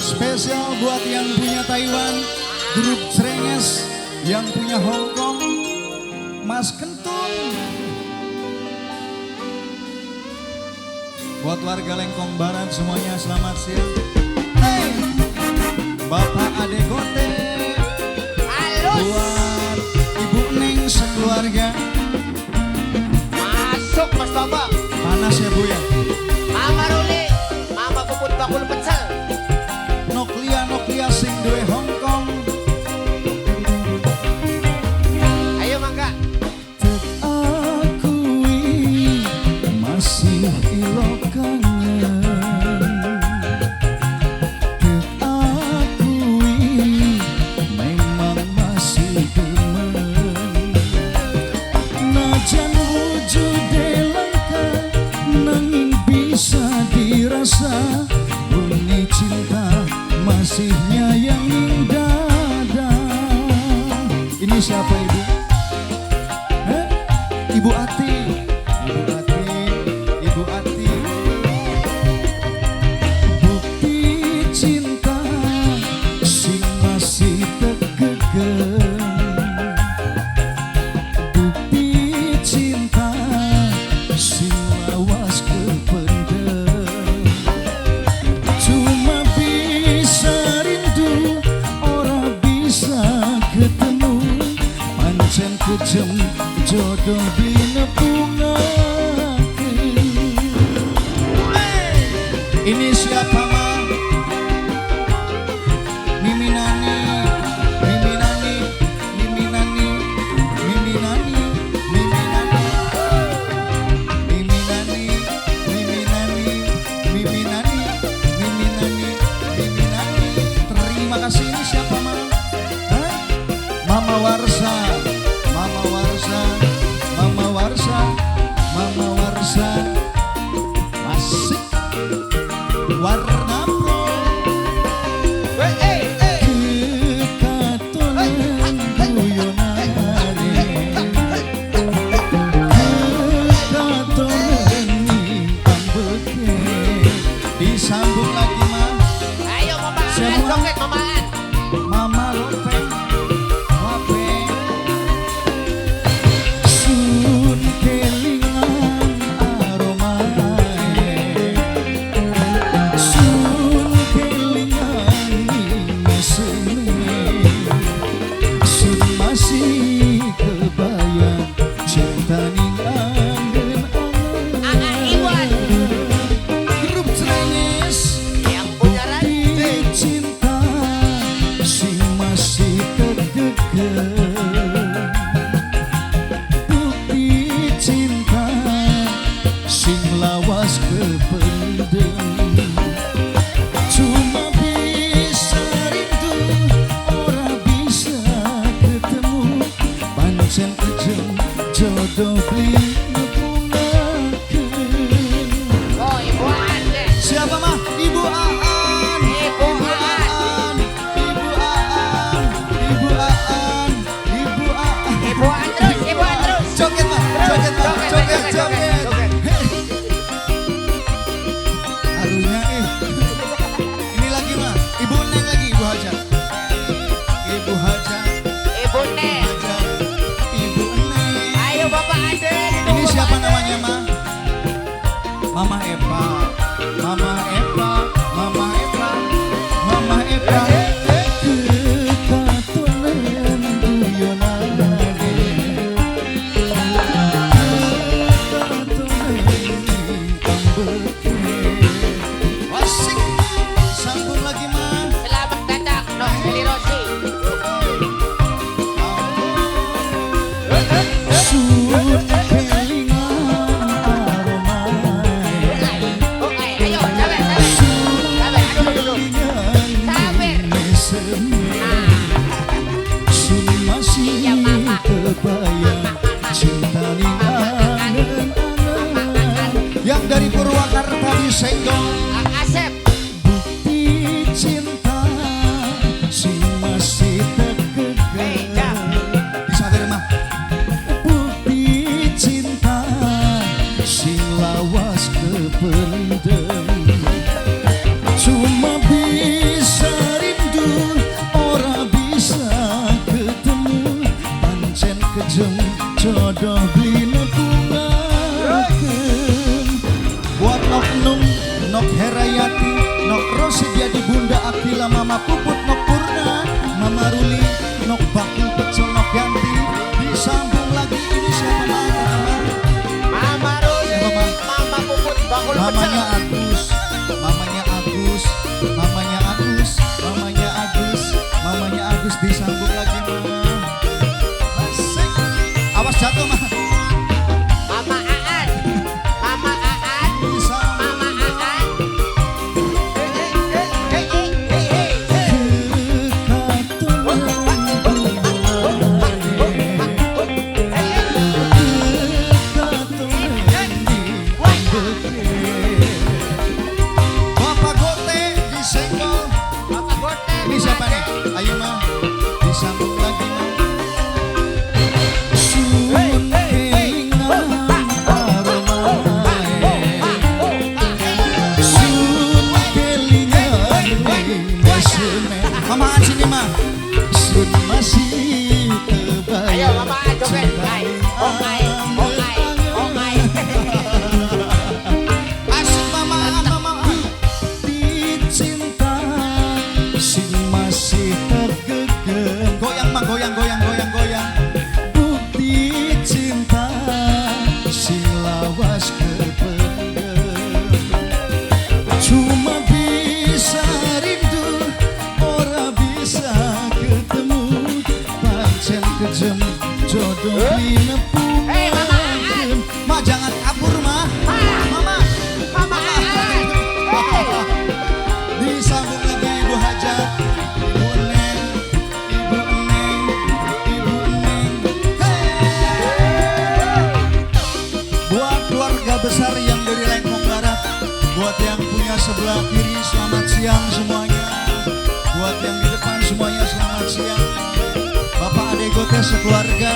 Spesial buat yang punya Taiwan, grup Srenges, yang punya Hong Kong, Mas Kentung. Buat warga Lengkong Barat semuanya selamat siang. Hey, Bapak Ade Gote, buat Ibu Neng sekeluarga. Masuk Mas Bapak. Panas ya Bu ya. Mama Ruli, Mama Puput bakul pecel. Noklia sing duwe Hong Kong. Ayo mangga. Akui masih ilo kangen. Akui memang masih demen. Najan wujude langka nanging bisa dirasa. Bunyi cinta masih nyayangin dada. Ini siapa Ibu? Ibu Ati. Ibu Ati, Ibu Ati. Bukti cinta sing masih tegegen. Bukti cinta sing lawas kependem. Cuma bisa rindu, ora bisa ketemu. Pancen kejem jodoh dinepungaken. Ini siapa Ma? Miminani, Miminani, Miminani, Miminani, Miminani, Miminani, Miminani, Miminani, Miminani, Miminani. Terima kasih. Ini siapa Ma? Hah? Mama Warsa, Mama Warsa, Mama Warsa, Mama Warsa. Asik. Warna pro. Kekatonan guyonane. Kekatonan ambeke. Disambung lagi Ma. Ayo Mama. Siapa? Joget Mamaan. Mama Lope. Lope. Sun kelingan aromae. Sun kelingan mesene. Sun masih kebayang cinta ning angen-angen. Anak Iwan Grup Srenges yang punya rantai. cinta sing masih tegegen. Bukti cinta sing lawas kependem. Cuma bisa rindu, ora bisa ketemu. Pancen kejem jodoh dinepungaken. Oh Ibu Ande. Siapa mah? Ibu Aan. Ibu Aan. Ibu Aan. Ibu Aan. Ibu Aan. Ibu Andrus, Ibu Andrus. Joget mah, joget mah, joget, joget. Harunya Ini lagi mah, Ibu Neng lagi, Ibu Haja. Ibu Haja, Ibu Neng. Haja, Ibu Neng. Ayo Bapak Ade. Ini siapa namanya mah? Mama Eva, Mama Eva, Mama Eva, Mama Eva. Kekatonan guyonane. Kekatonan ambeke. Asik. Sambung lagi mah. Selamat datang Nok Eli Rosi. Sun kelingan aromae. Oh ayo sabar sabar. Sabar aduh dulu. Sabar. Sun masih Iya, Mama. kebayang cinta ning angen-angen. Yang dari Purwakarta disenggol. Kang Asep. Bukti cinta sing masih tegegen. Disadar mah. Bukti cinta sing lawas kependem. Cuma bisa jodoh bline bungakeun. Buat Nok Nung, Nok Herayati, Nok Rosidia di Bunda Akila, Mama Puput, Nok Purna, Mama Ruli, Nok Bakul Pecel, Nok Yanti. Disambung lagi ini siapa Mama? Mama Ruli, Mama Puput, Bakul Pecel. Mamanya Agus, mamanya Agus, mamanya Agus, mamanya Agus, mamanya Agus. Disambung lagi Mama. Asik. Awas jatuh Mama. Mama Aan, Mama Aan, Disambung. Mama Aan. Bapak Gote disenggol. Bapak Gote. Ini siapa nih? Ayo Ma, disambung lagi Ma. Sun kelingan aromae, sun kelingan meseme. Mamaan sini Ma. Sun masih kebayang. Ayo Mama Aan joget. Hai, ongai, ongai, ongai. Asik Mama, Mama. Bukti cinta sing masih tergegem. Goyang Ma, goyang, goyang, goyang, goyang. Bukti cinta sing lawas kependem. Cuma bisa rindu, ora bisa ketemu. Pancen kejem jodoh bline Hei, Mama Aan. bungakeun. Ma jangan kabur Ma. Mama. Mama Aan. Disambung lagi Ibu Hajat, Ibu Neng, Ibu Neng, Ibu Neng. Hey! Buat keluarga besar yang dari Lengkong Barat, buat yang punya sebelah kiri selamat siang semuanya. Buat yang di depan semuanya selamat siang. Bapak Ade Gote sekeluarga.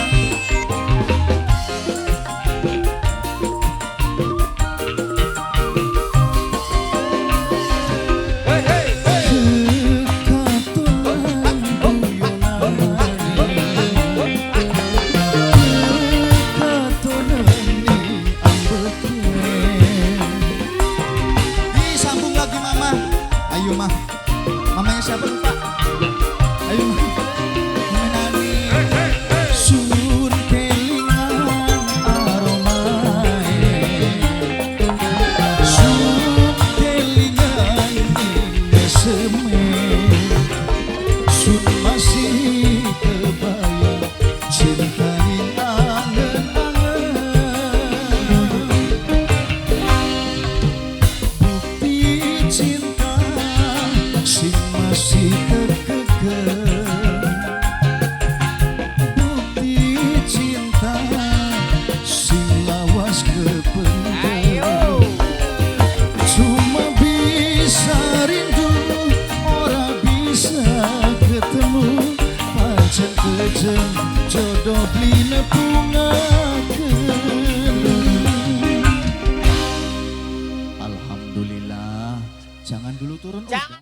Disambung lagi Mama. Ayo Ma. Mamanya siapa lupa? Ayo Ma. Menani. Sun kelingan aromae, sun kelingan meseme. Sun masih kebayang cinta ning angen-angen. Bukti cinta sing masih tergegem. Bukti cinta sing lawas kependem. Ayo. Cuma bisa rindu, ora bisa ketemu. Pancen kejem jodoh bline bungakeun. Alhamdulillah. Jangan dulu turun. Jangan.